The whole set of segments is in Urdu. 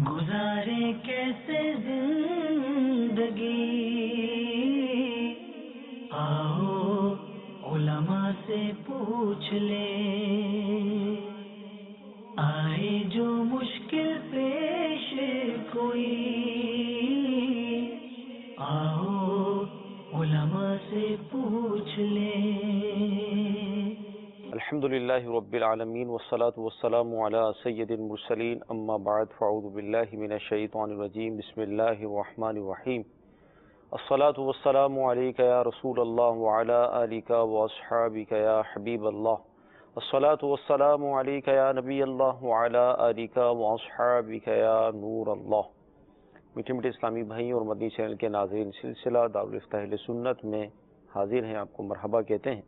گزارے کیسے زندگی، آؤ علماء سے پوچھ لیں، آئے جو مشکل پیش کوئی، آؤ علماء سے پوچھ لیں۔ الحمدللہ رب العالمین والصلاة والسلام علی سید المرسلین، اما بعد فاعوذ باللہ من الشیطان الرجیم، بسم اللہ الرحمن الرحیم۔ الصلاة والسلام علیک یا رسول اللہ وعلی آلک واصحابک یا حبیب اللہ، الصلاة والسلام علیک یا نبی اللہ وعلی آلک واصحابک یا نور اللہ۔ میٹھے میٹھے اسلامی بھائی اور مدنی چینل کے ناظرین، سلسلہ دارالفتہ اہل سنت میں حاضر ہیں، آپ کو مرحبا کہتے ہیں۔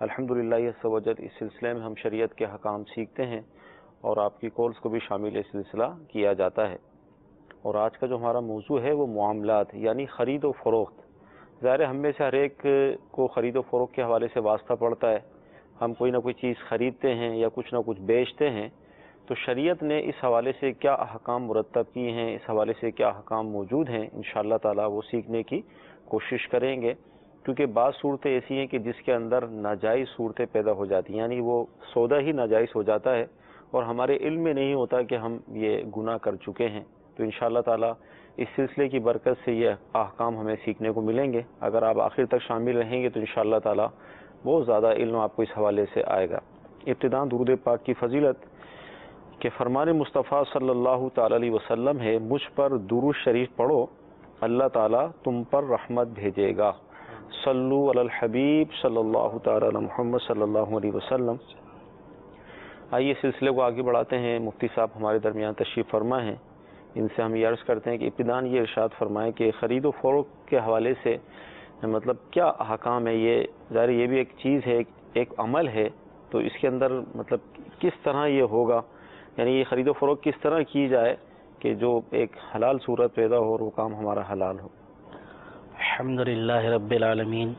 الحمدللہ عز و جل اس سلسلے میں ہم شریعت کے حکام سیکھتے ہیں اور آپ کی کالز کو بھی شامل سلسلہ کیا جاتا ہے۔ اور آج کا جو ہمارا موضوع ہے وہ معاملات یعنی خرید و فروخت۔ ظاہر ہے ہم میں سے ہر ایک کو خرید و فروخت کے حوالے سے واسطہ پڑتا ہے، ہم کوئی نہ کوئی چیز خریدتے ہیں یا کچھ نہ کچھ بیچتے ہیں، تو شریعت نے اس حوالے سے کیا احکام مرتب کیے ہیں، اس حوالے سے کیا احکام موجود ہیں، انشاءاللہ تعالی وہ سیکھنے کی کوشش کریں گے، کیونکہ بعض صورتیں ایسی ہیں کہ جس کے اندر ناجائز صورتیں پیدا ہو جاتی ہیں، یعنی وہ سودا ہی ناجائز ہو جاتا ہے اور ہمارے علم میں نہیں ہوتا کہ ہم یہ گناہ کر چکے ہیں۔ تو انشاءاللہ تعالی اس سلسلے کی برکت سے یہ احکام ہمیں سیکھنے کو ملیں گے۔ اگر آپ آخر تک شامل رہیں گے تو انشاءاللہ تعالی بہت زیادہ علم آپ کو اس حوالے سے آئے گا۔ ابتداء درود پاک کی فضیلت کہ فرمان مصطفیٰ صلی اللہ تعالی علیہ وسلم ہے، مجھ پر درود شریف پڑھو، اللہ تعالی تم پر رحمت بھیجے گا۔ صلو علی الحبیب صلی اللہ تعالی علی محمد صلی اللہ علیہ وسلم۔ آئیے سلسلے کو آگے بڑھاتے ہیں۔ مفتی صاحب ہمارے درمیان تشریف فرما ہیں، ان سے ہم یہ عرض کرتے ہیں کہ ابتداءً یہ ارشاد فرمائیں کہ خرید و فروخت کے حوالے سے مطلب کیا احکام ہے۔ یہ ظاہر یہ بھی ایک چیز ہے، ایک عمل ہے، تو اس کے اندر مطلب کس طرح یہ ہوگا، یعنی یہ خرید و فروخت کس طرح کی جائے کہ جو ایک حلال صورت پیدا ہو اور وہ کام ہمارا حلال ہو۔ الحمدللہ رب العالمین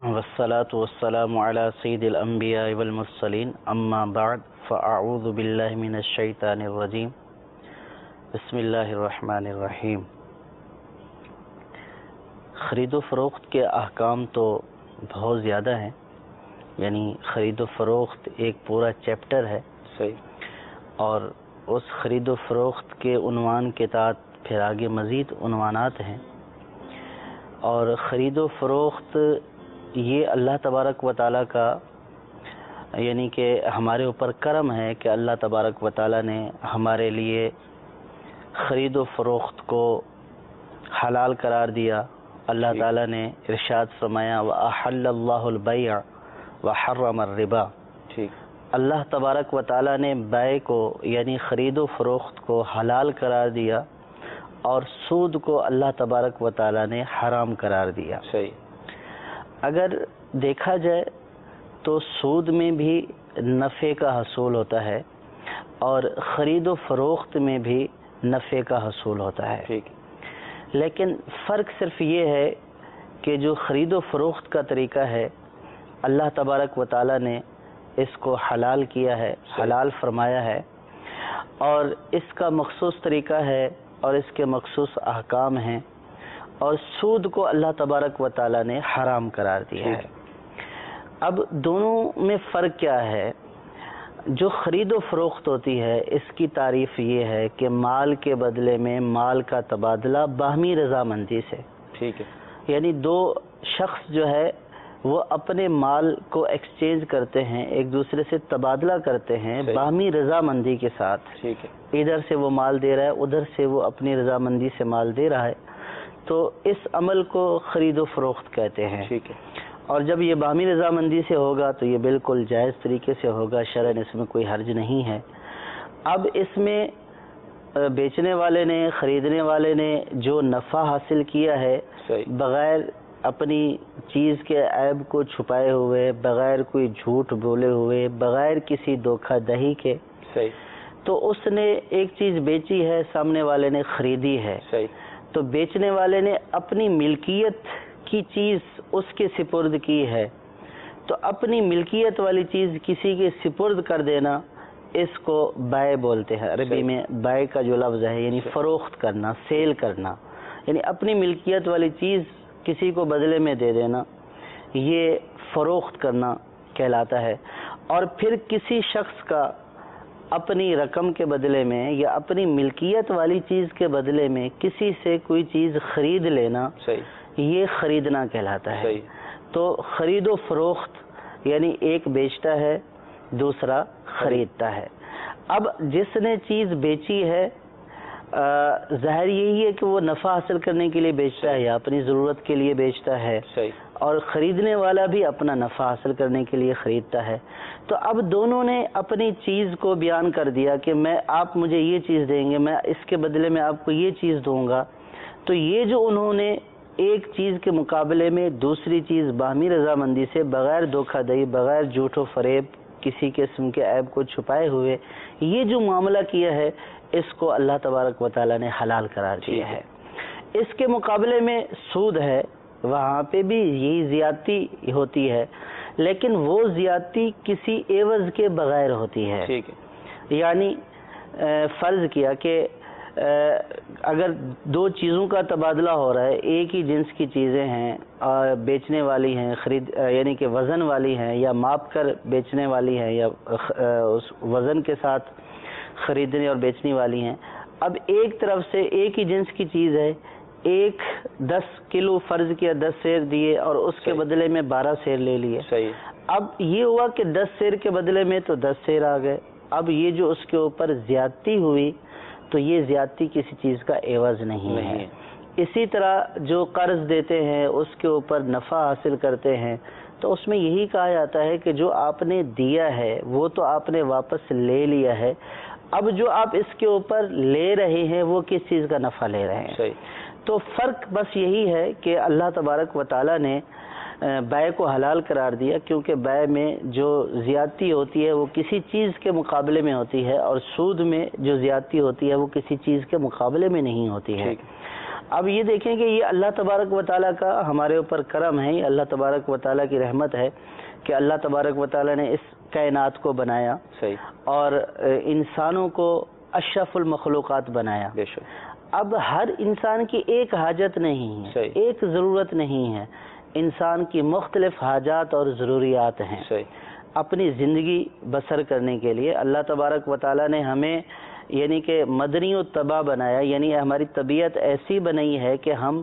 والصلاة والسلام علی سید الانبیاء والمرسلین، اما بعد فاعوذ باللہ من الشیطان الرجیم، بسم اللہ الرحمن الرحیم۔ خرید و فروخت کے احکام تو بہت زیادہ ہیں، یعنی خرید و فروخت ایک پورا چیپٹر ہے، صحیح، اور اس خرید و فروخت کے عنوان کے تحت پھر آگے مزید عنوانات ہیں۔ اور خرید و فروخت یہ اللہ تبارک و تعالیٰ کا یعنی کہ ہمارے اوپر کرم ہے کہ اللہ تبارک و تعالیٰ نے ہمارے لیے خرید و فروخت کو حلال قرار دیا۔ اللہ تعالیٰ نے ارشاد فرمایا وَأَحَلَّ اللَّهُ الْبَيْعَ وَحَرَّمَ الرِّبَا۔ اللہ تبارک و تعالیٰ نے بیع کو یعنی خرید و فروخت کو حلال قرار دیا اور سود کو اللہ تبارک و تعالیٰ نے حرام قرار دیا۔ صحیح۔ اگر دیکھا جائے تو سود میں بھی نفع کا حصول ہوتا ہے اور خرید و فروخت میں بھی نفع کا حصول ہوتا ہے، ٹھیک، لیکن فرق صرف یہ ہے کہ جو خرید و فروخت کا طریقہ ہے اللہ تبارک و تعالیٰ نے اس کو حلال کیا ہے، حلال فرمایا ہے، اور اس کا مخصوص طریقہ ہے اور اس کے مخصوص احکام ہیں، اور سود کو اللہ تبارک و تعالیٰ نے حرام قرار دیا ہے۔ اب دونوں میں فرق کیا ہے؟ جو خرید و فروخت ہوتی ہے اس کی تعریف یہ ہے کہ مال کے بدلے میں مال کا تبادلہ باہمی رضامندی سے، ٹھیک ہے، یعنی دو شخص جو ہے وہ اپنے مال کو ایکسچینج کرتے ہیں، ایک دوسرے سے تبادلہ کرتے ہیں باہمی رضامندی کے ساتھ۔ ٹھیک ہے، ادھر سے وہ مال دے رہا ہے، ادھر سے وہ اپنی رضامندی سے مال دے رہا ہے، تو اس عمل کو خرید و فروخت کہتے ہیں۔ ٹھیک ہے، اور جب یہ باہمی رضامندی سے ہوگا تو یہ بالکل جائز طریقے سے ہوگا، شرعاً اس میں کوئی حرج نہیں ہے۔ اب اس میں بیچنے والے نے، خریدنے والے نے جو نفع حاصل کیا ہے بغیر اپنی چیز کے عیب کو چھپائے ہوئے، بغیر کوئی جھوٹ بولے ہوئے، بغیر کسی دھوکہ دہی کے، تو اس نے ایک چیز بیچی ہے، سامنے والے نے خریدی ہے، تو بیچنے والے نے اپنی ملکیت کی چیز اس کے سپرد کی ہے، تو اپنی ملکیت والی چیز کسی کے سپرد کر دینا اس کو بائع بولتے ہیں. عربی میں بائع کا جو لفظ ہے یعنی فروخت کرنا، سیل کرنا، یعنی اپنی ملکیت والی چیز کسی کو بدلے میں دے دینا، یہ فروخت کرنا کہلاتا ہے. اور پھر کسی شخص کا اپنی رقم کے بدلے میں یا اپنی ملکیت والی چیز کے بدلے میں کسی سے کوئی چیز خرید لینا، یہ خریدنا کہلاتا ہے. تو خرید و فروخت یعنی ایک بیچتا ہے دوسرا خریدتا ہے. اب جس نے چیز بیچی ہے ظاہر یہی ہے کہ وہ نفع حاصل کرنے کے لیے بیچتا ہے یا اپنی ضرورت کے لیے بیچتا ہے، اور خریدنے والا بھی اپنا نفع حاصل کرنے کے لیے خریدتا ہے. تو اب دونوں نے اپنی چیز کو بیان کر دیا کہ آپ مجھے یہ چیز دیں گے، میں اس کے بدلے میں آپ کو یہ چیز دوں گا. تو یہ جو انہوں نے ایک چیز کے مقابلے میں دوسری چیز باہمی رضامندی سے بغیر دھوکہ دہی، بغیر جھوٹ و فریب، کسی قسم کے عیب کو چھپائے ہوئے یہ جو معاملہ کیا ہے، اس کو اللہ تبارک و تعالیٰ نے حلال قرار دیا ہے. اس کے مقابلے میں سود ہے، وہاں پہ بھی یہی زیادتی ہوتی ہے، لیکن وہ زیادتی کسی عوض کے بغیر ہوتی ہے. یعنی فرض کیا کہ اگر دو چیزوں کا تبادلہ ہو رہا ہے، ایک ہی جنس کی چیزیں ہیں اور بیچنے والی ہیں، یعنی کہ وزن والی ہیں یا ماپ کر بیچنے والی ہیں یا اس وزن کے ساتھ خریدنے اور بیچنے والی ہیں. اب ایک طرف سے ایک ہی جنس کی چیز ہے، ایک 10 کلو فرض کیا 10 سیر دیے اور اس کے بدلے میں 12 سیر لے لیے. اب یہ ہوا کہ 10 سیر کے بدلے میں تو 10 سیر آ گئے. اب یہ جو اس کے اوپر زیادتی ہوئی تو یہ زیادتی کسی چیز کا عوض نہیں ہے. اسی طرح جو قرض دیتے ہیں اس کے اوپر نفع حاصل کرتے ہیں تو اس میں یہی کہا جاتا ہے کہ جو آپ نے دیا ہے وہ تو آپ نے واپس لے لیا ہے، اب جو آپ اس کے اوپر لے رہے ہیں وہ کس چیز کا نفع لے رہے ہیں. تو فرق بس یہی ہے کہ اللہ تبارک و تعالیٰ نے بیع کو حلال قرار دیا کیونکہ بیع میں جو زیادتی ہوتی ہے وہ کسی چیز کے مقابلے میں ہوتی ہے، اور سود میں جو زیادتی ہوتی ہے وہ کسی چیز کے مقابلے میں نہیں ہوتی ہے. اب یہ دیکھیں کہ یہ اللہ تبارک و تعالیٰ کا ہمارے اوپر کرم ہے، یہ اللہ تبارک و تعالیٰ کی رحمت ہے کہ اللہ تبارک و تعالیٰ نے اس کائنات کو بنایا اور انسانوں کو اشرف المخلوقات بنایا. اب ہر انسان کی ایک حاجت نہیں ہے، ایک ضرورت نہیں ہے، انسان کی مختلف حاجات اور ضروریات ہیں. اپنی زندگی بسر کرنے کے لیے اللہ تبارک و تعالیٰ نے ہمیں یعنی کہ مدنی و طبع بنایا، یعنی ہماری طبیعت ایسی بنائی ہے کہ ہم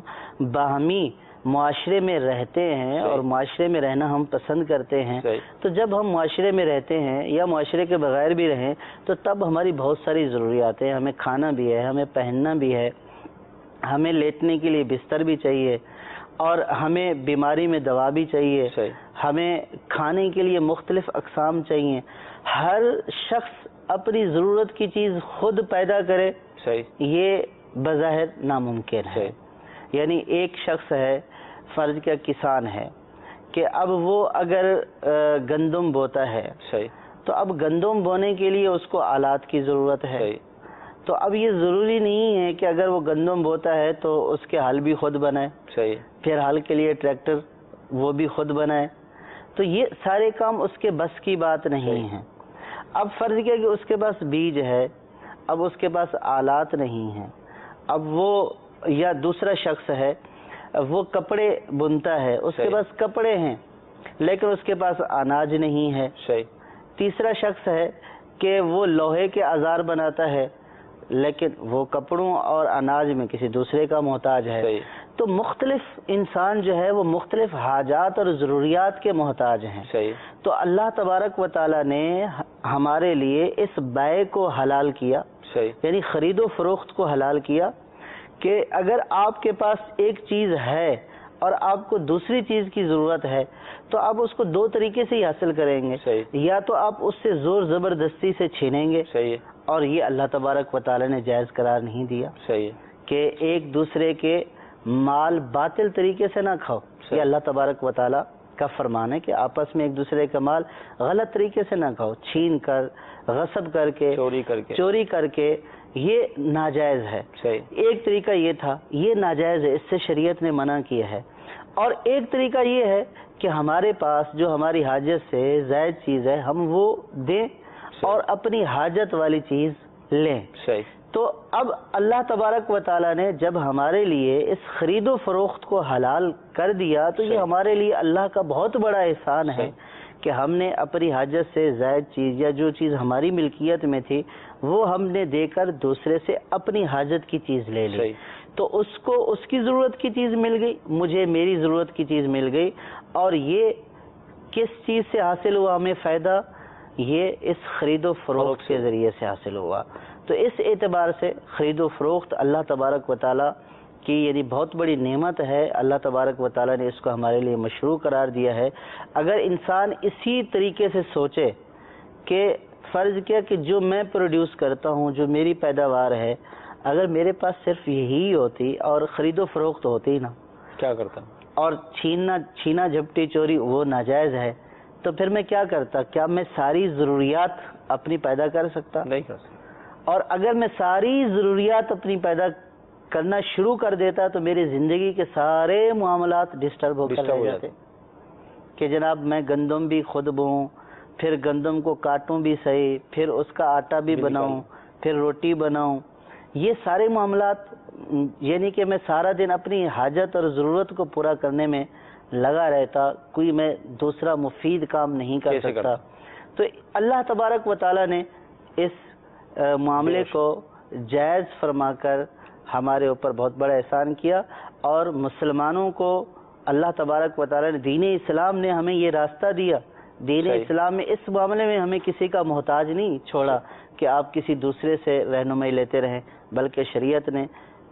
باہمی معاشرے میں رہتے ہیں اور معاشرے میں رہنا ہم پسند کرتے ہیں. تو جب ہم معاشرے میں رہتے ہیں یا معاشرے کے بغیر بھی رہیں تو تب ہماری بہت ساری ضروریات ہیں. ہمیں کھانا بھی ہے، ہمیں پہننا بھی ہے، ہمیں لیٹنے کے لیے بستر بھی چاہیے، اور ہمیں بیماری میں دوا بھی چاہیے، ہمیں کھانے کے لیے مختلف اقسام چاہیے. ہر شخص اپنی ضرورت کی چیز خود پیدا کرے یہ بظاہر ناممکن ہے. یعنی ایک شخص ہے فرض کیا کسان ہے کہ اب وہ اگر گندم بوتا ہے تو اب گندم بونے کے لیے اس کو آلات کی ضرورت ہے. تو اب یہ ضروری نہیں ہے کہ اگر وہ گندم بوتا ہے تو اس کے ہل بھی خود بنائے، پھر ہل کے لیے ٹریکٹر وہ بھی خود بنائے. تو یہ سارے کام اس کے بس کی بات نہیں ہے. اب فرض کیا کہ اس کے پاس بیج ہے، اب اس کے پاس آلات نہیں ہیں. اب وہ یا دوسرا شخص ہے وہ کپڑے بنتا ہے، اس کے پاس کپڑے ہیں لیکن اس کے پاس اناج نہیں ہے. تیسرا شخص ہے کہ وہ لوہے کے اوزار بناتا ہے لیکن وہ کپڑوں اور اناج میں کسی دوسرے کا محتاج ہے. تو مختلف انسان جو ہے وہ مختلف حاجات اور ضروریات کے محتاج ہیں. تو اللہ تبارک و تعالیٰ نے ہمارے لیے اس بیع کو حلال کیا، یعنی خرید و فروخت کو حلال کیا کہ اگر آپ کے پاس ایک چیز ہے اور آپ کو دوسری چیز کی ضرورت ہے تو آپ اس کو دو طریقے سے ہی حاصل کریں گے. یا تو آپ اس سے زور زبردستی سے چھینیں گے، اور یہ اللہ تبارک و تعالیٰ نے جائز قرار نہیں دیا کہ ایک دوسرے کے مال باطل طریقے سے نہ کھاؤ. یہ اللہ تبارک و تعالیٰ کا فرمان ہے کہ آپس میں ایک دوسرے کا مال غلط طریقے سے نہ کھاؤ، چھین کر، غصب کر کے، چوری کر کے، یہ ناجائز ہے. ایک طریقہ یہ تھا، یہ ناجائز ہے، اس سے شریعت نے منع کیا ہے. اور ایک طریقہ یہ ہے کہ ہمارے پاس جو ہماری حاجت سے زائد چیز ہے ہم وہ دیں اور اپنی حاجت والی چیز لیں. صحیح. تو اب اللہ تبارک و تعالیٰ نے جب ہمارے لیے اس خرید و فروخت کو حلال کر دیا تو یہ ہمارے لیے اللہ کا بہت بڑا احسان ہے کہ ہم نے اپنی حاجت سے زائد چیز یا جو چیز ہماری ملکیت میں تھی وہ ہم نے دے کر دوسرے سے اپنی حاجت کی چیز لے لی. تو اس کو اس کی ضرورت کی چیز مل گئی, مجھے میری ضرورت کی چیز مل گئی. اور یہ کس چیز سے حاصل ہوا ہمیں فائدہ؟ یہ اس خرید و فروخت کے ذریعے سے حاصل ہوا. تو اس اعتبار سے خرید و فروخت اللہ تبارک و تعالیٰ کی یعنی بہت بڑی نعمت ہے. اللہ تبارک و تعالیٰ نے اس کو ہمارے لیے مشروع قرار دیا ہے. اگر انسان اسی طریقے سے سوچے کہ فرض کیا کہ جو میں پروڈیوس کرتا ہوں, جو میری پیداوار ہے, اگر میرے پاس صرف یہی ہوتی اور خرید و فروخت ہوتی نا, کیا کرتا, اور چھینا جھپٹی چوری وہ ناجائز ہے, تو پھر میں کیا کرتا؟ کیا میں ساری ضروریات اپنی پیدا کر سکتا؟ نہیں کر سکتا. اور اگر میں ساری ضروریات اپنی پیدا کرنا شروع کر دیتا تو میری زندگی کے سارے معاملات ڈسٹرب ہو جاتے کہ جناب میں گندم بھی خود بوؤں, پھر گندم کو کاٹوں بھی صحیح, پھر اس کا آٹا بھی بناؤں, پھر روٹی بناؤں. یہ سارے معاملات یعنی کہ میں سارا دن اپنی حاجت اور ضرورت کو پورا کرنے میں لگا رہتا, کوئی میں دوسرا مفید کام نہیں کر سکتا. تو اللہ تبارک و تعالیٰ نے اس معاملے کو جائز فرما کر ہمارے اوپر بہت بڑا احسان کیا. اور مسلمانوں کو اللہ تبارک و تعالیٰ نے, دین اسلام نے ہمیں یہ راستہ دیا. دین اسلام میں اس معاملے میں ہمیں کسی کا محتاج نہیں چھوڑا کہ آپ کسی دوسرے سے رہنمائی لیتے رہیں, بلکہ شریعت نے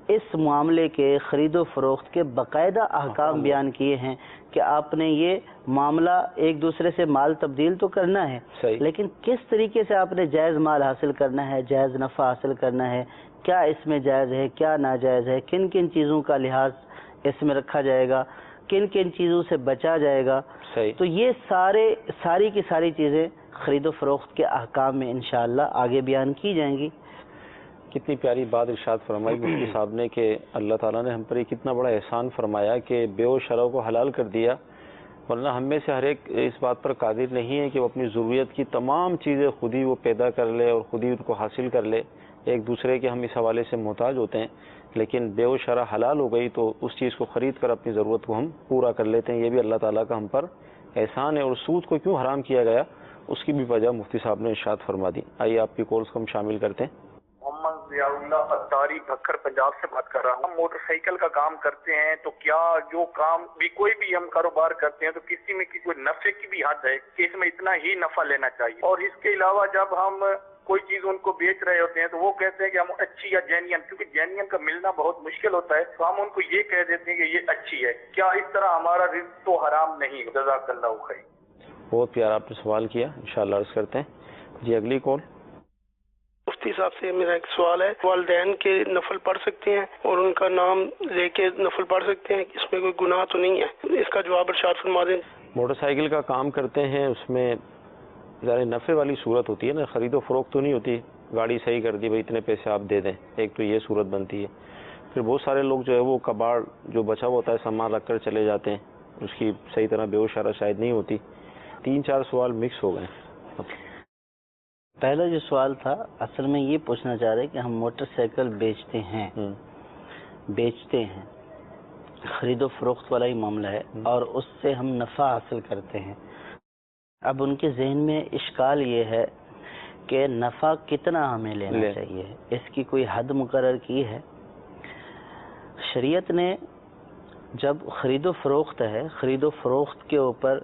اس معاملے کے خرید و فروخت کے باقاعدہ احکام بیان کیے ہیں کہ آپ نے یہ معاملہ ایک دوسرے سے مال تبدیل تو کرنا ہے, لیکن کس طریقے سے آپ نے جائز مال حاصل کرنا ہے, جائز نفع حاصل کرنا ہے, کیا اس میں جائز ہے, کیا ناجائز ہے, کن کن چیزوں کا لحاظ اس میں رکھا جائے گا, کن کن چیزوں سے بچا جائے گا. تو یہ ساری کی ساری چیزیں خرید و فروخت کے احکام میں انشاءاللہ آگے بیان کی جائیں گی. کتنی پیاری بات ارشاد فرمائی مفتی صاحب نے کہ اللہ تعالیٰ نے ہم پر کتنا بڑا احسان فرمایا کہ بے و شرع کو حلال کر دیا, ورنہ ہم میں سے ہر ایک اس بات پر قادر نہیں ہے کہ وہ اپنی ضروریت کی تمام چیزیں خود ہی وہ پیدا کر لے اور خود ہی ان کو حاصل کر لے. ایک دوسرے کے ہم اس حوالے سے محتاج ہوتے ہیں, لیکن بے و شرع حلال ہو گئی تو اس چیز کو خرید کر اپنی ضرورت کو ہم پورا کر لیتے ہیں. یہ بھی اللہ تعالیٰ کا ہم پر احسان ہے. اور سود کو کیوں حرام کیا گیا اس کی بھی وجہ مفتی صاحب نے ارشاد فرما دی. آئیے آپ کی کالز کو ہم شامل کرتے ہیں. محمد ضیاء اللہ اتاری بھکر پنجاب سے بات کر رہا ہوں. ہم موٹر سائیکل کا کام کرتے ہیں, تو کیا جو کام بھی کوئی بھی ہم کاروبار کرتے ہیں تو کسی میں کوئی نفع کی بھی حد ہے کہ اس میں اتنا ہی نفع لینا چاہیے؟ اور اس کے علاوہ جب ہم کوئی چیز ان کو بیچ رہے ہوتے ہیں تو وہ کہتے ہیں کہ ہم اچھی یا جینین, کیونکہ جینین کا ملنا بہت مشکل ہوتا ہے, تو ہم ان کو یہ کہہ دیتے ہیں کہ یہ اچھی ہے. کیا اس طرح ہمارا رزق تو حرام نہیں؟ جزاک اللہ خیر. بہت پیارا آپ نے سوال کیا, انشاءاللہ عرض کرتے ہیں. جی اگلی کال. مفتی صاحب سے میرا ایک سوال ہے, والدین کے نفل پڑھ سکتے ہیں اور ان کا نام لے کے نفل پڑھ سکتے ہیں, اس میں کوئی گناہ تو نہیں ہے؟ اس کا جواب ارشاد فرما دیں. موٹر سائیکل کا کام کرتے ہیں, اس میں ذرا نفع والی صورت ہوتی ہے نا, خرید و فروخت تو نہیں ہوتی. گاڑی صحیح کر دی, بھائی اتنے پیسے آپ دے دیں, ایک تو یہ صورت بنتی ہے. پھر بہت سارے لوگ جو ہے وہ کباڑ جو بچا ہوتا ہے سامان رکھ کر چلے جاتے ہیں, اس کی صحیح طرح بے و شرع شاید نہیں ہوتی. 3-4 سوال مکس ہو گئے. پہلا جو سوال تھا اصل میں یہ پوچھنا چاہ رہے کہ ہم موٹر سائیکل بیچتے ہیں, خرید و فروخت والا ہی معاملہ ہے, اور اس سے ہم نفع حاصل کرتے ہیں. اب ان کے ذہن میں اشکال یہ ہے کہ نفع کتنا ہمیں لینا چاہیے, اس کی کوئی حد مقرر کی ہے؟ شریعت نے جب خرید و فروخت ہے, خرید و فروخت کے اوپر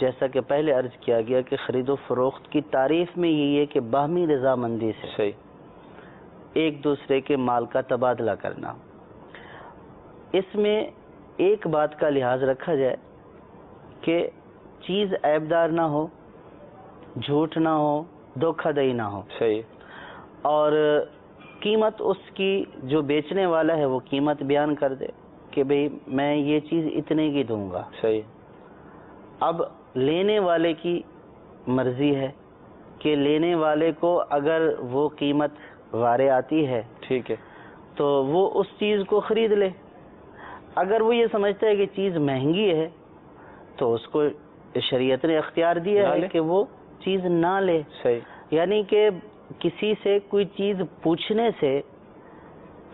جیسا کہ پہلے عرض کیا گیا کہ خرید و فروخت کی تعریف میں یہی ہے کہ باہمی رضامندی سے ایک دوسرے کے مال کا تبادلہ کرنا. اس میں ایک بات کا لحاظ رکھا جائے کہ چیز عیبدار نہ ہو, جھوٹ نہ ہو, دھوکہ دہی نہ ہو, اور قیمت اس کی جو بیچنے والا ہے وہ قیمت بیان کر دے کہ بھئی میں یہ چیز اتنے کی دوں گا. اب لینے والے کی مرضی ہے کہ لینے والے کو اگر وہ قیمت وارے آتی ہے ٹھیک ہے تو وہ اس چیز کو خرید لے. اگر وہ یہ سمجھتا ہے کہ چیز مہنگی ہے تو اس کو شریعت نے اختیار دیا ہے کہ وہ چیز نہ لے. یعنی کہ کسی سے کوئی چیز پوچھنے سے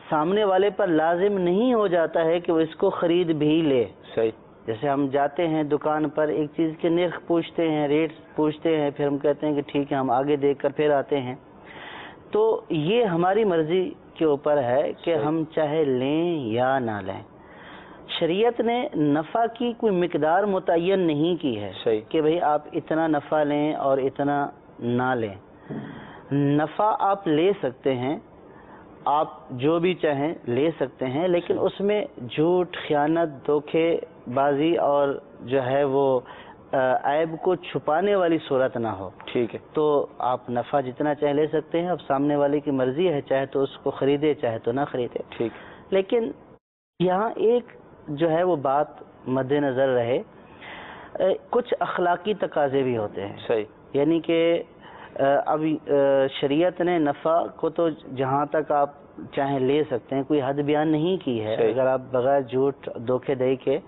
سامنے والے پر لازم نہیں ہو جاتا ہے کہ وہ اس کو خرید بھی لے. صحیح. جیسے ہم جاتے ہیں دکان پر، ایک چیز کے نرخ پوچھتے ہیں، ریٹ پوچھتے ہیں، پھر ہم کہتے ہیں کہ ٹھیک ہے ہم آگے دیکھ کر پھر آتے ہیں. تو یہ ہماری مرضی کے اوپر ہے کہ ہم چاہے لیں یا نہ لیں. شریعت نے نفع کی کوئی مقدار متعین نہیں کی ہے کہ بھئی آپ اتنا نفع لیں اور اتنا نہ لیں. نفع آپ لے سکتے ہیں، آپ جو بھی چاہیں لے سکتے ہیں، لیکن اس میں جھوٹ، خیانت، دھوکے بازی اور جو ہے وہ عیب کو چھپانے والی صورت نہ ہو. ٹھیک ہے. تو آپ نفع جتنا چاہے لے سکتے ہیں. اب سامنے والے کی مرضی ہے، چاہے تو اس کو خریدے چاہے تو نہ خریدے. ٹھیک. لیکن یہاں ایک جو ہے وہ بات مد نظر رہے، کچھ اخلاقی تقاضے بھی ہوتے ہیں. صحیح. یعنی کہ اب شریعت نے نفع کو تو جہاں تک آپ چاہیں لے سکتے ہیں، کوئی حد بیان نہیں کی ہے. اگر آپ بغیر جھوٹ دھوکے دہی کے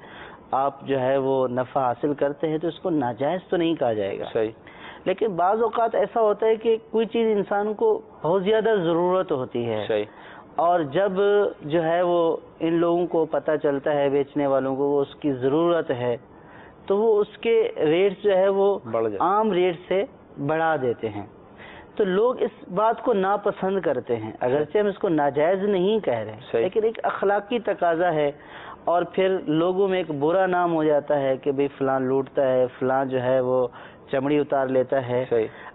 آپ جو ہے وہ نفع حاصل کرتے ہیں تو اس کو ناجائز تو نہیں کہا جائے گا. صحیح. لیکن بعض اوقات ایسا ہوتا ہے کہ کوئی چیز انسان کو بہت زیادہ ضرورت ہوتی ہے. صحیح. اور جب جو ہے وہ ان لوگوں کو پتہ چلتا ہے، بیچنے والوں کو، وہ اس کی ضرورت ہے، تو وہ اس کے ریٹ جو ہے وہ عام ریٹ سے بڑھا دیتے ہیں. تو لوگ اس بات کو ناپسند کرتے ہیں، اگرچہ ہم اس کو ناجائز نہیں کہہ رہے، لیکن ایک اخلاقی تقاضا ہے. اور پھر لوگوں میں ایک برا نام ہو جاتا ہے کہ بھئی فلاں لوٹتا ہے، فلاں جو ہے وہ چمڑی اتار لیتا ہے.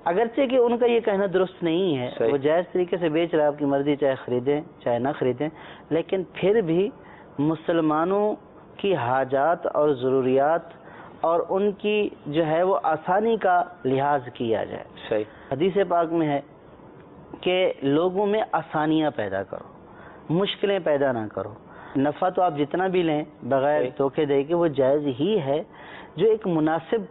اگرچہ کہ ان کا یہ کہنا درست نہیں ہے، وہ جائز طریقے سے بیچ رہا ہے، آپ کی مرضی چاہے خریدیں چاہے نہ خریدیں، لیکن پھر بھی مسلمانوں کی حاجات اور ضروریات اور ان کی جو ہے وہ آسانی کا لحاظ کیا جائے. صحیح. حدیث پاک میں ہے کہ لوگوں میں آسانیاں پیدا کرو، مشکلیں پیدا نہ کرو. نفع تو آپ جتنا بھی لیں بغیر دھوکے دے کے وہ جائز ہی ہے. جو ایک مناسب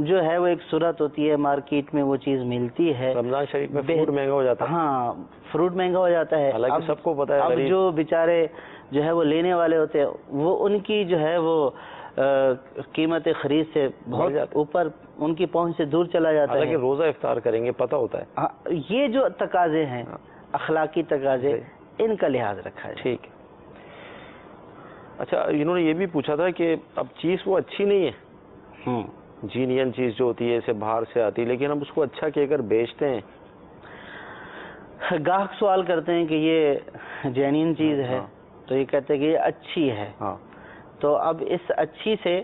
جو ہے وہ ایک صورت ہوتی ہے، مارکیٹ میں وہ چیز ملتی ہے. رمضان شریف میں فروٹ مہنگا ہو جاتا ہے. ہاں، فروٹ مہنگا ہو جاتا ہے. حالانکہ سب کو پتہ ہے اب جو بیچارے جو ہے وہ لینے والے ہوتے ہیں، وہ ان کی جو ہے وہ قیمت خرید سے بہت اوپر، ان کی پہنچ سے دور چلا جاتا ہے. حالانکہ روزہ افطار کریں گے پتہ ہوتا ہے. یہ جو تقاضے ہیں، اخلاقی تقاضے، ان کا لحاظ رکھا ہے. ٹھیک. اچھا، انہوں نے یہ بھی پوچھا تھا کہ اب چیز وہ اچھی نہیں ہے، جینین چیز جو ہوتی ہے اسے باہر سے آتی، لیکن ہم اس کو اچھا کہہ کر بیچتے ہیں. گاہک سوال کرتے ہیں کہ یہ جینین چیز ہے، تو یہ کہتے ہیں کہ یہ اچھی ہے. تو اب اس اچھی سے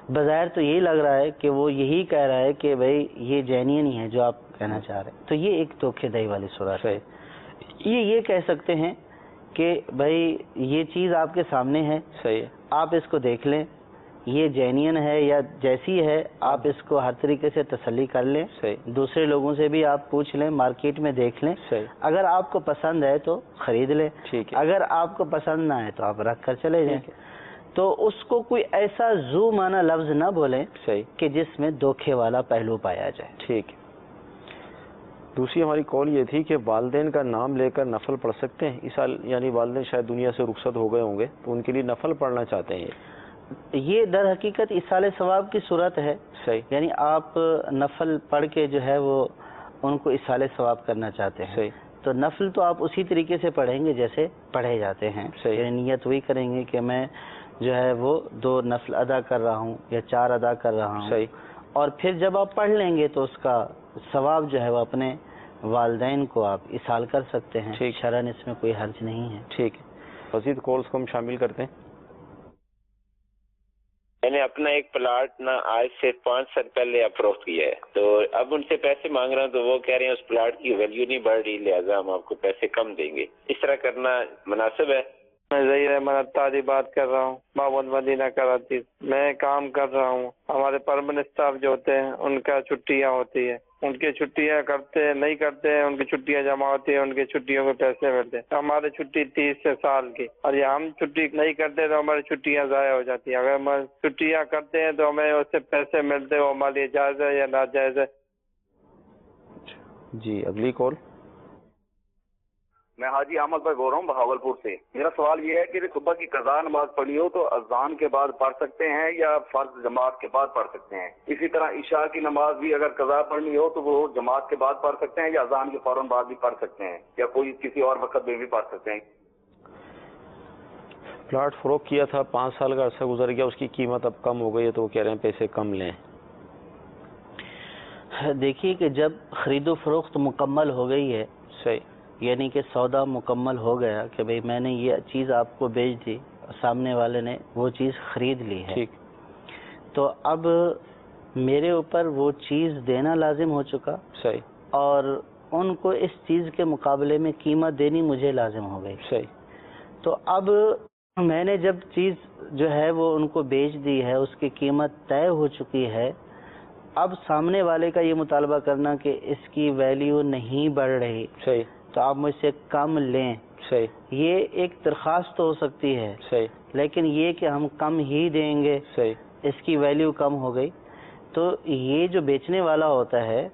بظاہر تو یہی لگ رہا ہے کہ وہ یہی کہہ رہا ہے کہ بھئی یہ جینین ہی ہے جو آپ کہنا چاہ رہے ہیں. تو یہ ایک دھوکے دہی والی صورت ہے. یہ کہہ سکتے ہیں کہ بھئی یہ چیز آپ کے سامنے ہے، صحیح، آپ اس کو دیکھ لیں، یہ جینین ہے یا جیسی ہے، آپ اس کو ہر طریقے سے تسلی کر لیں. دوسرے لوگوں سے بھی آپ پوچھ لیں، مارکیٹ میں دیکھ لیں. اگر آپ کو پسند ہے تو خرید لیں، اگر آپ کو پسند نہ ہے تو آپ رکھ کر چلے جائیں. تو اس کو کوئی ایسا ذو معنی لفظ نہ بولیں کہ جس میں دھوکے والا پہلو پایا جائے. ٹھیک. دوسری ہماری کال یہ تھی کہ والدین کا نام لے کر نفل پڑھ سکتے ہیں اس سال، یعنی والدین شاید دنیا سے رخصت ہو گئے ہوں گے تو ان کے لیے نفل پڑھنا چاہتے ہیں. یہ در حقیقت ایصال ثواب کی صورت ہے. یعنی آپ نفل پڑھ کے جو ہے وہ ان کو ایصال ثواب کرنا چاہتے ہیں. تو نفل تو آپ اسی طریقے سے پڑھیں گے جیسے پڑھے جاتے ہیں. یعنی نیت وہی کریں گے کہ میں جو ہے وہ 2 نفل ادا کر رہا ہوں یا 4 ادا کر رہا ہوں. اور پھر جب آپ پڑھ لیں گے تو اس کا ثواب جو ہے وہ اپنے والدین کو آپ ایصال کر سکتے ہیں. شرعاً اس میں کوئی حرج نہیں ہے. ٹھیک. مزید کالز کو ہم شامل کرتے ہیں. میں نے اپنا ایک پلاٹ نا آج سے 5 سال پہلے فروخت کیا ہے، تو اب ان سے پیسے مانگ رہا ہوں تو وہ کہہ رہے ہیں اس پلاٹ کی ویلیو نہیں بڑھ رہی، لہٰذا ہم آپ کو پیسے کم دیں گے. اس طرح کرنا مناسب ہے؟ میں ظہیر احمد اتاری بات کر رہا ہوں، بابن مدینہ کراچی. میں کام کر رہا ہوں. ہمارے پرمننٹ اسٹاف جو ہوتے ہیں ان کا چھٹیاں ہوتی ہے، ان کی چھٹیاں کرتے نہیں کرتے ہیں، ان کی چھٹیاں جمع ہوتی ہیں، ان کی چھٹیوں کے پیسے ملتے ہیں. ہماری چھٹی 30 سے سال کی، اور یہ ہم چھٹی نہیں کرتے تو ہماری چھٹیاں ضائع ہو جاتی ہیں. اگر ہم چھٹیاں کرتے ہیں تو ہمیں اس سے پیسے ملتے ہیں، وہ ہمارے لیے جائز ہے یا ناجائز ہے؟ جی اگلی کال. میں حاجی احمد بھائی بول رہا ہوں بہاولپور سے. میرا سوال یہ ہے کہ صبح کی قضا نماز پڑھنی ہو تو اذان کے بعد پڑھ سکتے ہیں یا فرض جماعت کے بعد پڑھ سکتے ہیں؟ اسی طرح عشاء کی نماز بھی اگر قضا پڑھنی ہو تو وہ جماعت کے بعد پڑھ سکتے ہیں یا اذان کے فوراً بعد بھی پڑھ سکتے ہیں یا کوئی کسی اور وقت میں بھی پڑھ سکتے ہیں؟ پلاٹ فروخت کیا تھا، 5 سال کا عرصہ گزر گیا، اس کی قیمت اب کم ہو گئی ہے تو وہ کہہ رہے ہیں پیسے کم لیں. دیکھیے کہ جب خرید و فروخت مکمل ہو گئی ہے، صحیح، یعنی کہ سودا مکمل ہو گیا کہ بھئی میں نے یہ چیز آپ کو بیچ دی، سامنے والے نے وہ چیز خرید لی ہے، ٹھیک، تو اب میرے اوپر وہ چیز دینا لازم ہو چکا، صحیح، اور ان کو اس چیز کے مقابلے میں قیمت دینی مجھے لازم ہو گئی. صحیح. تو اب میں نے جب چیز جو ہے وہ ان کو بیچ دی ہے، اس کی قیمت طے ہو چکی ہے، اب سامنے والے کا یہ مطالبہ کرنا کہ اس کی ویلیو نہیں بڑھ رہی، صحیح، تو آپ مجھ سے کم لیں، صحیح، یہ ایک درخواست تو ہو سکتی ہے، صحیح، لیکن یہ کہ ہم کم ہی دیں گے، صحیح، اس کی ویلیو کم ہو گئی، تو یہ جو بیچنے والا ہوتا ہے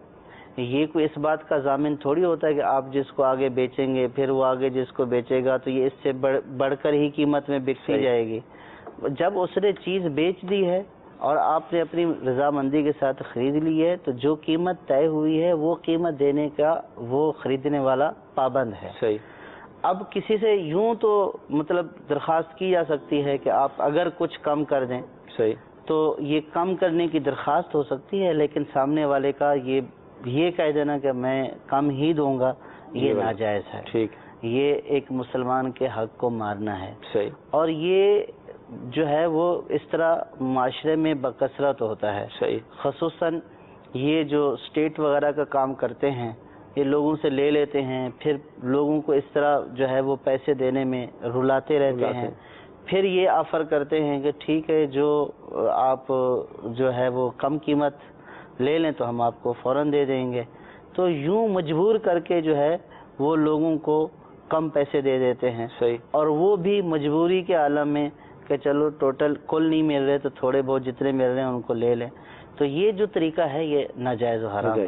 یہ کوئی اس بات کا ضامن تھوڑی ہوتا ہے کہ آپ جس کو آگے بیچیں گے پھر وہ آگے جس کو بیچے گا تو یہ اس سے بڑھ کر ہی قیمت میں بکتی جائے گی. جب اس نے چیز بیچ دی ہے اور آپ نے اپنی رضامندی کے ساتھ خرید لی ہے تو جو قیمت طے ہوئی ہے وہ قیمت دینے کا وہ خریدنے والا پابند ہے. صحیح. اب کسی سے یوں تو مطلب درخواست کی جا سکتی ہے کہ آپ اگر کچھ کم کر دیں، صحیح، تو یہ کم کرنے کی درخواست ہو سکتی ہے، لیکن سامنے والے کا یہ کہہ دینا کہ میں کم ہی دوں گا یہ ناجائز ہے. ٹھیک، یہ ایک مسلمان کے حق کو مارنا ہے. صحیح. اور یہ جو ہے وہ اس طرح معاشرے میں بکثرت ہوتا ہے. صحیح. خصوصاً یہ جو اسٹیٹ وغیرہ کا کام کرتے ہیں، یہ لوگوں سے لے لیتے ہیں، پھر لوگوں کو اس طرح جو ہے وہ پیسے دینے میں رلاتے رہتے ہیں، پھر یہ آفر کرتے ہیں کہ ٹھیک ہے جو آپ جو ہے وہ کم قیمت لے لیں تو ہم آپ کو فوراً دے دیں گے. تو یوں مجبور کر کے جو ہے وہ لوگوں کو کم پیسے دے دیتے ہیں. صحیح. اور وہ بھی مجبوری کے عالم میں کہ چلو ٹوٹل کل نہیں مل رہے تو تھوڑے بہت جتنے مل رہے ہیں ان کو لے لیں. تو یہ جو طریقہ ہے یہ ناجائز و حرام ہے.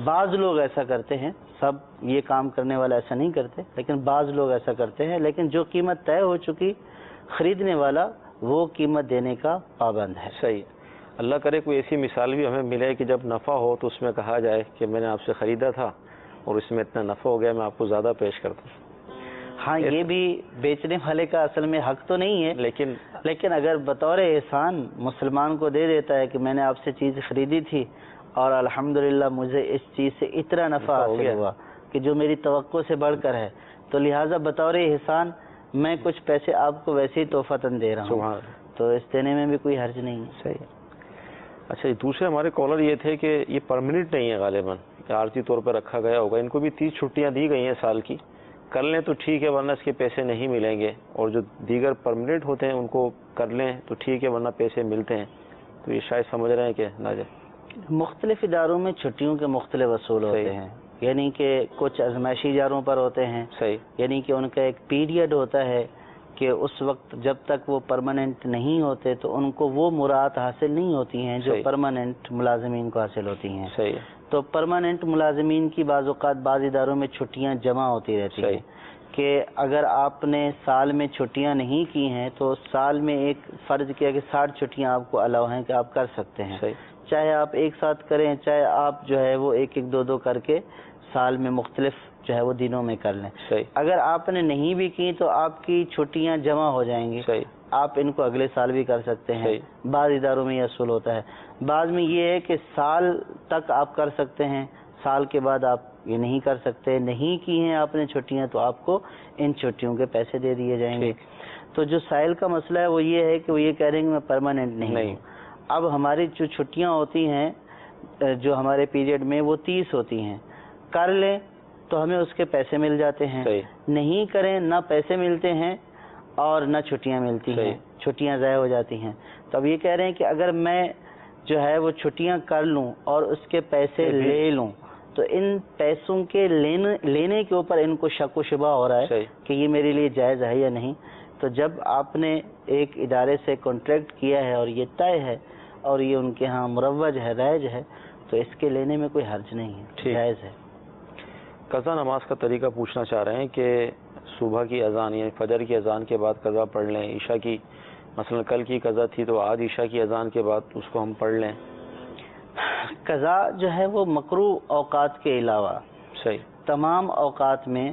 بعض لوگ ایسا کرتے ہیں، سب یہ کام کرنے والا ایسا نہیں کرتے، لیکن بعض لوگ ایسا کرتے ہیں، لیکن جو قیمت طے ہو چکی خریدنے والا وہ قیمت دینے کا پابند ہے. صحیح. اللہ کرے کوئی ایسی مثال بھی ہمیں ملے کہ جب نفع ہو تو اس میں کہا جائے کہ میں نے آپ سے خریدا تھا اور اس میں اتنا نفع ہو گیا میں آپ کو زیادہ پیش کرتا ہوں. ہاں یہ بھی بیچنے والے کا اصل میں حق تو نہیں ہے، لیکن اگر بطور احسان مسلمان کو دے دیتا ہے کہ میں نے آپ سے چیز خریدی تھی اور الحمدللہ مجھے اس چیز سے اتنا نفع حاصل ہوا کہ جو میری توقع سے بڑھ کر ہے، تو لہٰذا بطور احسان میں کچھ پیسے آپ کو ویسے ہی تحفتاً دے رہا ہوں، تو اس دینے میں بھی کوئی حرج نہیں ہے. صحیح. اچھا دوسرے ہمارے کالر یہ تھے کہ یہ پرماننٹ نہیں ہے، غالباً عارضی طور پر رکھا گیا ہوگا، ان کو بھی 30 چھٹیاں دی گئی ہیں سال کی، کر لیں تو ٹھیک ہے ورنہ اس کے پیسے نہیں ملیں گے، اور جو دیگر پرماننٹ ہوتے ہیں ان کو کر لیں تو ٹھیک ہے ورنہ پیسے ملتے ہیں. تو یہ شاید سمجھ رہے ہیں کہ ناجائز. مختلف اداروں میں چھٹیوں کے مختلف اصول ہوتے ہیں، یعنی کہ کچھ ازمائشی اداروں پر ہوتے ہیں، صحیح، یعنی کہ ان کا ایک پیریڈ ہوتا ہے کہ اس وقت جب تک وہ پرماننٹ نہیں ہوتے تو ان کو وہ مراعات حاصل نہیں ہوتی ہیں جو پرماننٹ ملازمین کو حاصل ہوتی ہیں. صحیح. تو پرماننٹ ملازمین کی بعض اوقات بعض اداروں میں چھٹیاں جمع ہوتی رہتی ہیں کہ اگر آپ نے سال میں چھٹیاں نہیں کی ہیں تو سال میں ایک فرض کیا کہ 60 چھٹیاں آپ کو الاؤ ہیں کہ آپ کر سکتے ہیں. چاہے آپ ایک ساتھ کریں، چاہے آپ جو ہے وہ ایک دو کر کے سال میں مختلف جو ہے وہ دنوں میں کر لیں. اگر آپ نے نہیں بھی کی تو آپ کی چھٹیاں جمع ہو جائیں گی، آپ ان کو اگلے سال بھی کر سکتے ہیں. بعض اداروں میں یہ اصول ہوتا ہے، بعض میں یہ ہے کہ سال تک آپ کر سکتے ہیں، سال کے بعد آپ یہ نہیں کر سکتے. نہیں کی ہیں آپ نے چھٹیاں تو آپ کو ان چھٹیوں کے پیسے دے دیے جائیں گے. تو جو سائل کا مسئلہ ہے وہ یہ ہے کہ وہ یہ کہہ رہے ہیں کہ میں پرماننٹ نہیں ہوں. اب ہماری جو چھٹیاں ہوتی ہیں جو ہمارے پیریڈ میں وہ 30 ہوتی ہیں، کر لیں تو ہمیں اس کے پیسے مل جاتے ہیں، نہیں کریں نہ پیسے ملتے ہیں اور نہ چھٹیاں ملتی ہیں، چھٹیاں ضائع ہو جاتی ہیں. تو اب یہ کہہ رہے ہیں کہ اگر میں جو ہے وہ چھٹیاں کر لوں اور اس کے پیسے لے لوں تو ان پیسوں کے لینے کے اوپر ان کو شک و شبہ ہو رہا ہے کہ یہ میرے لیے جائز ہے یا نہیں. تو جب آپ نے ایک ادارے سے کانٹریکٹ کیا ہے اور یہ طے ہے اور یہ ان کے ہاں مروج ہے، رائج ہے، تو اس کے لینے میں کوئی حرج نہیں ہے، جائز ہے. قضا نماز کا طریقہ پوچھنا چاہ رہے ہیں کہ صبح کی اذان یعنی فجر کی اذان کے بعد قضا پڑھ لیں، عشاء کی مثلا کل کی قضا تھی تو آج عشاء کی اذان کے بعد اس کو ہم پڑھ لیں۔ قضا جو ہے وہ مکروہ اوقات کے علاوہ صحیح تمام اوقات میں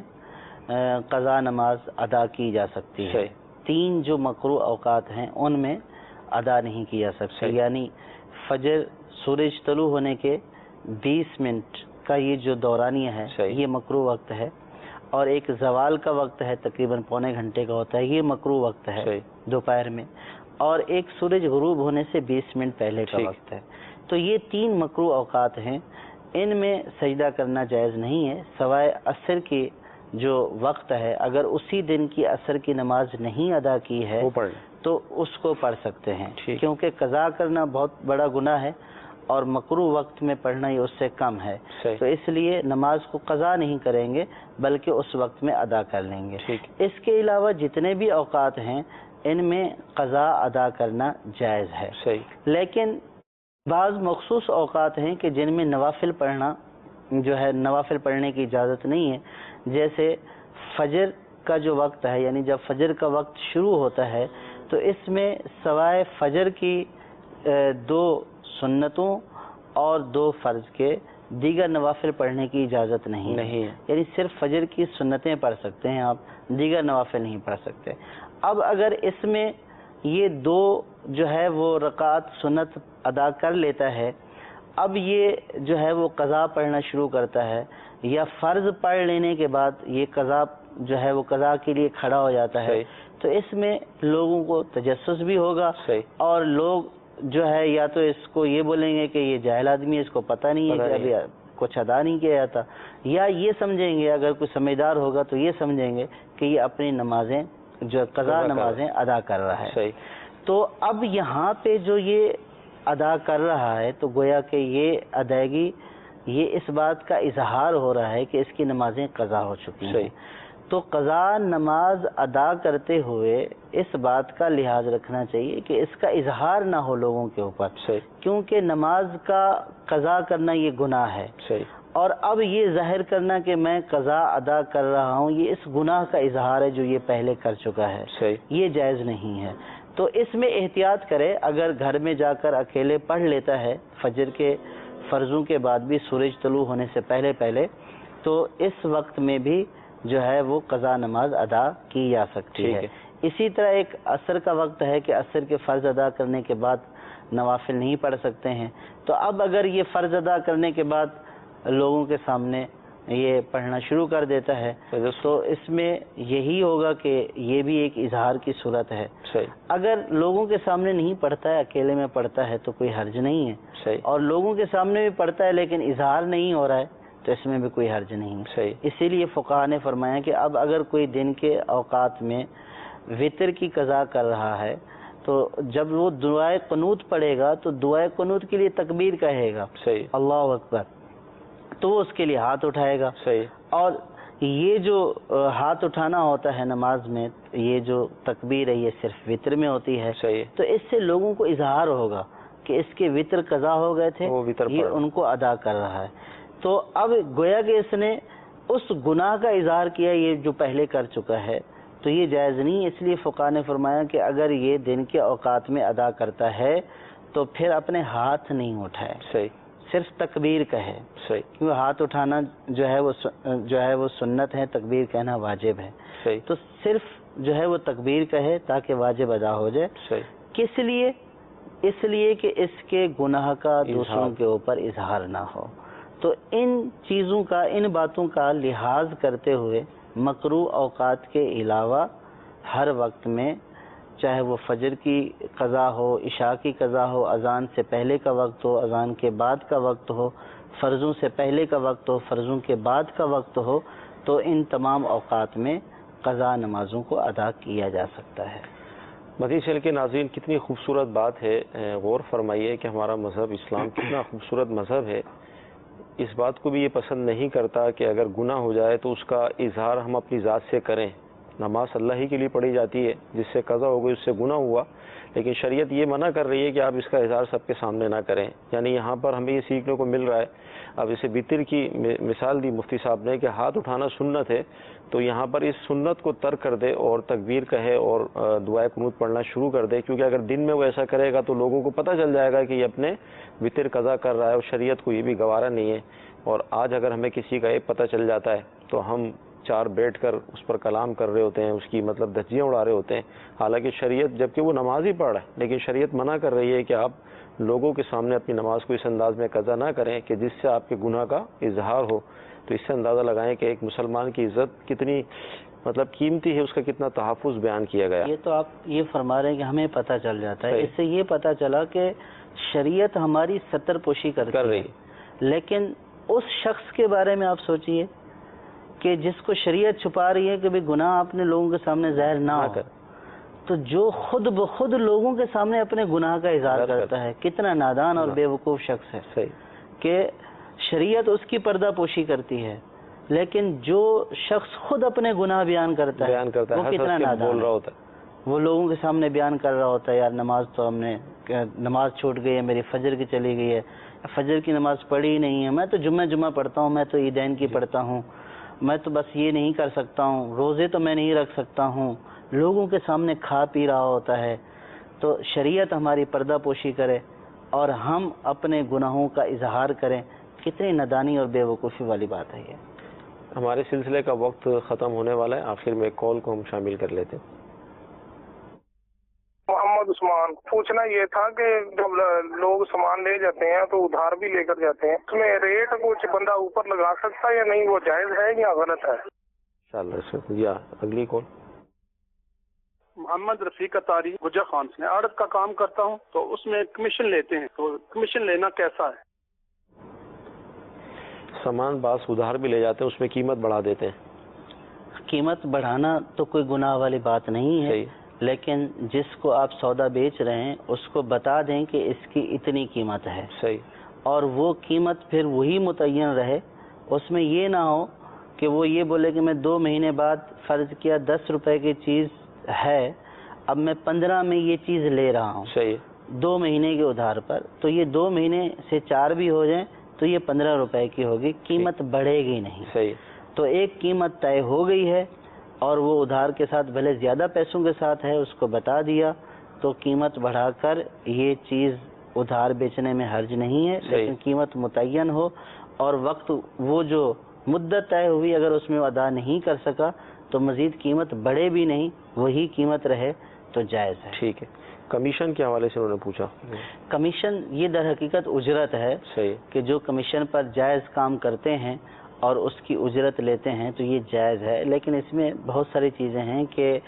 قضا نماز ادا کی جا سکتی ہے۔ صحیح 3 جو مکروہ اوقات ہیں ان میں ادا نہیں کی جا سکتی، صحیح۔ یعنی فجر سورج طلوع ہونے کے 20 منٹ کا یہ جو دورانیہ ہے صحیح۔ یہ مکروہ وقت ہے، اور ایک زوال کا وقت ہے تقریباً پونے گھنٹے کا ہوتا ہے، یہ مکروہ وقت ہے صحیح۔ دوپہر میں، اور ایک سورج غروب ہونے سے 20 منٹ پہلے کا ٹھیک۔ وقت ہے۔ تو یہ 3 مکروہ اوقات ہیں، ان میں سجدہ کرنا جائز نہیں ہے، سوائے عصر کی جو وقت ہے اگر اسی دن کی عصر کی نماز نہیں ادا کی ہے وہ پڑھ لیں۔ تو اس کو پڑھ سکتے ہیں، ٹھیک۔ کیونکہ قضا کرنا بہت بڑا گناہ ہے اور مکروہ وقت میں پڑھنا یہ اس سے کم ہے، صحیح۔ تو اس لیے نماز کو قضا نہیں کریں گے بلکہ اس وقت میں ادا کر لیں گے۔ ٹھیک۔ اس کے علاوہ جتنے بھی اوقات ہیں ان میں قضا ادا کرنا جائز ہے، صحیح۔ لیکن بعض مخصوص اوقات ہیں کہ جن میں نوافل پڑھنا جو ہے نوافل پڑھنے کی اجازت نہیں ہے، جیسے فجر کا جو وقت ہے، یعنی جب فجر کا وقت شروع ہوتا ہے تو اس میں سوائے فجر کی 2 سنتوں اور 2 فرض کے دیگر نوافل پڑھنے کی اجازت نہیں ہے، یعنی صرف فجر کی سنتیں پڑھ سکتے ہیں آپ، دیگر نوافل نہیں پڑھ سکتے۔ اب اگر اس میں یہ 2 جو ہے وہ رکعت سنت ادا کر لیتا ہے، اب یہ جو ہے وہ قضا پڑھنا شروع کرتا ہے، یا فرض پڑھ لینے کے بعد یہ قضا جو ہے وہ قضا کے لیے کھڑا ہو جاتا ہے، تو اس میں لوگوں کو تجسس بھی ہوگا، اور لوگ جو ہے یا تو اس کو یہ بولیں گے کہ یہ جاہل آدمی ہے، اس کو پتہ نہیں ہے کہ ابھی کچھ ادا نہیں کیا جاتا، یا یہ سمجھیں گے اگر کوئی سمجھدار ہوگا تو یہ سمجھیں گے کہ یہ اپنی نمازیں جو قضا نمازیں ادا کر رہا ہے۔ تو اب یہاں پہ جو یہ ادا کر رہا ہے تو گویا کہ یہ ادائیگی یہ اس بات کا اظہار ہو رہا ہے کہ اس کی نمازیں قضا ہو چکی ہیں۔ تو قضا نماز ادا کرتے ہوئے اس بات کا لحاظ رکھنا چاہیے کہ اس کا اظہار نہ ہو لوگوں کے اوپر، کیونکہ نماز کا قضا کرنا یہ گناہ ہے، اور اب یہ ظاہر کرنا کہ میں قضا ادا کر رہا ہوں یہ اس گناہ کا اظہار ہے جو یہ پہلے کر چکا ہے، یہ جائز نہیں ہے۔ تو اس میں احتیاط کرے، اگر گھر میں جا کر اکیلے پڑھ لیتا ہے فجر کے فرضوں کے بعد بھی سورج طلوع ہونے سے پہلے پہلے، تو اس وقت میں بھی جو ہے وہ قضا نماز ادا کی جا سکتی ہے۔ اسی طرح ایک عصر کا وقت ہے کہ عصر کے فرض ادا کرنے کے بعد نوافل نہیں پڑھ سکتے ہیں، تو اب اگر یہ فرض ادا کرنے کے بعد لوگوں کے سامنے یہ پڑھنا شروع کر دیتا ہے تو اس میں یہی ہوگا کہ یہ بھی ایک اظہار کی صورت ہے۔ اگر لوگوں کے سامنے نہیں پڑھتا ہے، اکیلے میں پڑھتا ہے تو کوئی حرج نہیں ہے، اور لوگوں کے سامنے بھی پڑھتا ہے لیکن اظہار نہیں ہو رہا ہے تو اس میں بھی کوئی حرج نہیں ہے۔ اسی لیے فقہاء نے فرمایا کہ اب اگر کوئی دن کے اوقات میں وتر کی قضا کر رہا ہے تو جب وہ دعائے قنوت پڑھے گا تو دعائے قنوت کے لیے تکبیر کہے گا، اللہ اکبر، تو وہ اس کے لیے ہاتھ اٹھائے گا، اور یہ جو ہاتھ اٹھانا ہوتا ہے نماز میں، یہ جو تکبیر ہے یہ صرف وتر میں ہوتی ہے، تو اس سے لوگوں کو اظہار ہوگا کہ اس کے وتر قضا ہو گئے تھے، یہ ان کو ادا کر رہا ہے۔ تو اب گویا کہ اس نے اس گناہ کا اظہار کیا یہ جو پہلے کر چکا ہے، تو یہ جائز نہیں۔ اس لیے فقہاء نے فرمایا کہ اگر یہ دن کے اوقات میں ادا کرتا ہے تو پھر اپنے ہاتھ نہیں اٹھائے، صرف تکبیر کہے، کیونکہ ہاتھ اٹھانا جو ہے وہ سنت ہے، تکبیر کہنا واجب ہے، تو صرف جو ہے وہ تکبیر کہے تاکہ واجب ادا ہو جائے۔ کس لیے؟ اس لیے کہ اس کے گناہ کا دوسروں کے اوپر اظہار نہ ہو۔ تو ان چیزوں کا، ان باتوں کا لحاظ کرتے ہوئے مکروہ اوقات کے علاوہ ہر وقت میں، چاہے وہ فجر کی قضا ہو، عشاء کی قضا ہو، اذان سے پہلے کا وقت ہو، اذان کے بعد کا وقت ہو، فرضوں سے پہلے کا وقت ہو، فرضوں کے بعد کا وقت ہو، تو ان تمام اوقات میں قضا نمازوں کو ادا کیا جا سکتا ہے۔ مدنی چینل کے ناظرین، کتنی خوبصورت بات ہے، غور فرمائیے کہ ہمارا مذہب اسلام کتنا خوبصورت مذہب ہے۔ اس بات کو بھی یہ پسند نہیں کرتا کہ اگر گناہ ہو جائے تو اس کا اظہار ہم اپنی ذات سے کریں۔ نماز اللہ ہی کے لیے پڑھی جاتی ہے، جس سے قضا ہو گئی اس سے گناہ ہوا، لیکن شریعت یہ منع کر رہی ہے کہ آپ اس کا اظہار سب کے سامنے نہ کریں. یعنی یہاں پر ہمیں یہ سیکھنے کو مل رہا ہے. اب اسے وطر کی مثال دی مفتی صاحب نے کہ ہاتھ اٹھانا سنت ہے، تو یہاں پر اس سنت کو ترک کر دے اور تکبیر کہے اور دعائے قنوت پڑھنا شروع کر دے، کیونکہ اگر دن میں وہ ایسا کرے گا تو لوگوں کو پتہ چل جائے گا کہ یہ اپنے وطر قضا کر رہا ہے، اور شریعت کو یہ بھی گوارا نہیں ہے. اور آج اگر ہمیں کسی کا ایک پتہ چل جاتا ہے تو ہم چار بیٹھ کر اس پر کلام کر رہے ہوتے ہیں، اس کی مطلب دھجیاں اڑا رہے ہوتے ہیں. حالانکہ شریعت، جبکہ وہ نماز ہی پڑھ رہا ہے، لیکن شریعت منع کر رہی ہے کہ آپ لوگوں کے سامنے اپنی نماز کو اس انداز میں قضا نہ کریں کہ جس سے آپ کے گناہ کا اظہار ہو. تو اس سے اندازہ لگائیں کہ ایک مسلمان کی عزت کتنی مطلب قیمتی ہے، اس کا کتنا تحفظ بیان کیا گیا. یہ تو آپ یہ فرما رہے ہیں کہ ہمیں پتہ چل جاتا ہے. صحیح. اس سے یہ پتہ چلا کہ شریعت ہماری ستر پوشی کر کرتی رہی ہے، لیکن اس شخص کے بارے میں آپ سوچئے کہ جس کو شریعت چھپا رہی ہے کہ بھی گناہ اپنے لوگوں کے سامنے ظاہر نہ ہو، تو جو خود بخود لوگوں کے سامنے اپنے گناہ کا اظہار کرتا ہے، کتنا نادان اور بے وقوف شخص ہے. صحیح. کہ شریعت اس کی پردہ پوشی کرتی ہے، لیکن جو شخص خود اپنے گناہ بیان کرتا ہے وہ کتنا نادان ہے. وہ لوگوں کے سامنے بیان کر رہا ہوتا ہے، یار نماز تو ہم نے نماز چھوٹ گئی ہے، میری فجر کی چلی گئی ہے، فجر کی نماز پڑھی ہی نہیں ہے، میں تو جمعہ پڑھتا ہوں، میں تو عیدین کی پڑھتا ہوں، میں تو بس یہ نہیں کر سکتا ہوں، روزے تو میں نہیں رکھ سکتا ہوں. لوگوں کے سامنے کھا پی رہا ہوتا ہے. تو شریعت ہماری پردہ پوشی کرے اور ہم اپنے گناہوں کا اظہار کریں. کتنی نادانی اور بے وقوفی والی بات ہے یہ. ہمارے سلسلے کا وقت ختم ہونے والا ہے، آخر میں کال کو ہم شامل کر لیتے ہیں. محمد عثمان، پوچھنا یہ تھا کہ جب لوگ سامان لے جاتے ہیں تو ادھار بھی لے کر جاتے ہیں، اس میں ریٹ کچھ بندہ اوپر لگا سکتا ہے یا نہیں، وہ جائز ہے یا غلط ہے؟ انشاءاللہ. یا اگلی کال. محمد رفیق اتاری گجا خان سے. عارض کا کام کرتا ہوں تو اس میں کمیشن لیتے ہیں، تو کمیشن لینا کیسا ہے؟ سامان بعض ادھار بھی لے جاتے ہیں، اس میں قیمت بڑھا دیتے ہیں. قیمت بڑھانا تو کوئی گناہ والی بات نہیں ہے. صحیح. لیکن جس کو آپ سودا بیچ رہے ہیں اس کو بتا دیں کہ اس کی اتنی قیمت ہے. صحیح. اور وہ قیمت پھر وہی متعین رہے. اس میں یہ نہ ہو کہ وہ یہ بولے کہ میں 2 مہینے بعد فرض کیا 10 روپے کی چیز ہے، اب میں 15 میں یہ چیز لے رہا ہوں. صحیح. 2 مہینے کے ادھار پر، تو یہ 2 مہینے سے 4 بھی ہو جائیں تو یہ 15 روپے کی ہوگی، قیمت بڑھے گی نہیں. صحیح. تو ایک قیمت طے ہو گئی ہے اور وہ ادھار کے ساتھ بھلے زیادہ پیسوں کے ساتھ ہے، اس کو بتا دیا تو قیمت بڑھا کر یہ چیز ادھار بیچنے میں حرج نہیں ہے. لیکن قیمت متعین ہو اور وقت وہ جو مدت طے ہوئی اگر اس میں ادا نہیں کر سکا تو مزید قیمت بڑھے بھی نہیں، وہی قیمت رہے تو جائز ہے. ٹھیک ہے. کمیشن کے حوالے سے انہوں نے پوچھا. کمیشن یہ در حقیقت اجرت ہے. صحیح. کہ جو کمیشن پر جائز کام کرتے ہیں اور اس کی اجرت لیتے ہیں تو یہ جائز ہے. لیکن اس میں بہت ساری چیزیں ہیں کہ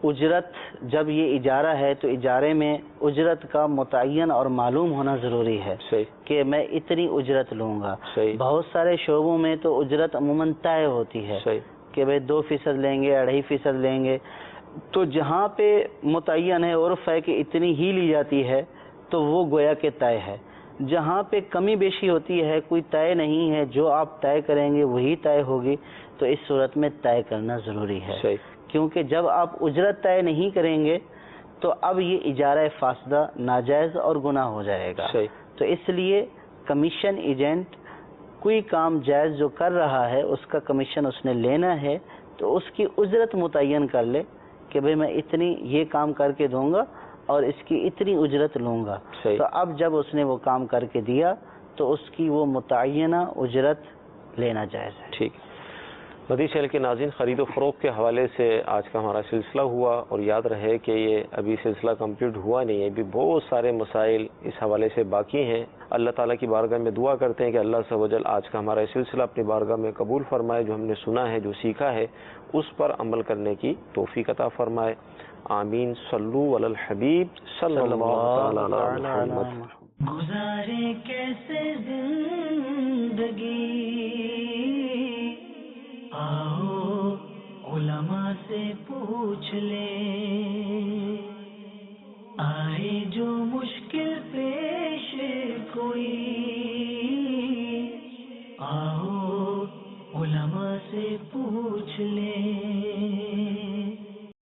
اجرت جب یہ اجارہ ہے تو اجارے میں اجرت کا متعین اور معلوم ہونا ضروری ہے. صحیح. کہ میں اتنی اجرت لوں گا. صحیح. بہت سارے شعبوں میں تو اجرت عموماً طے ہوتی ہے. صحیح. کہ بھئی 2% لیں گے، 2.5% لیں گے. تو جہاں پہ متعین ہے، عرف ہے کہ اتنی ہی لی جاتی ہے تو وہ گویا کہ طے ہے. جہاں پہ کمی بیشی ہوتی ہے، کوئی طے نہیں ہے، جو آپ طے کریں گے وہی طے ہوگی، تو اس صورت میں طے کرنا ضروری ہے. صحیح. کیونکہ جب آپ اجرت طے نہیں کریں گے تو اب یہ اجارہ فاسدہ ناجائز اور گناہ ہو جائے گا. صحیح. تو اس لیے کمیشن ایجنٹ کوئی کام جائز جو کر رہا ہے اس کا کمیشن اس نے لینا ہے تو اس کی اجرت متعین کر لے کہ بھئی میں اتنی یہ کام کر کے دوں گا اور اس کی اتنی اجرت لوں گا. تو اب جب اس نے وہ کام کر کے دیا تو اس کی وہ متعینہ اجرت لینا جائز ہے. ٹھیک. مدی چینل کے ناظرین، خرید و فروخت کے حوالے سے آج کا ہمارا سلسلہ ہوا، اور یاد رہے کہ یہ ابھی سلسلہ کمپلیٹ ہوا نہیں ہے، ابھی بہت سارے مسائل اس حوالے سے باقی ہیں. اللہ تعالیٰ کی بارگاہ میں دعا کرتے ہیں کہ اللہ عز و جل آج کا ہمارا سلسلہ اپنی بارگاہ میں قبول فرمائے. جو ہم نے سنا ہے، جو سیکھا ہے، اس پر عمل کرنے کی توفیق عطا فرمائے. آمین. صلو علی الحبیب صلی اللہ علیہ وسلم. گزارے کیسے زندگی، آؤ علماء سے پوچھ لیں. آئے جو مشکل پیش کوئی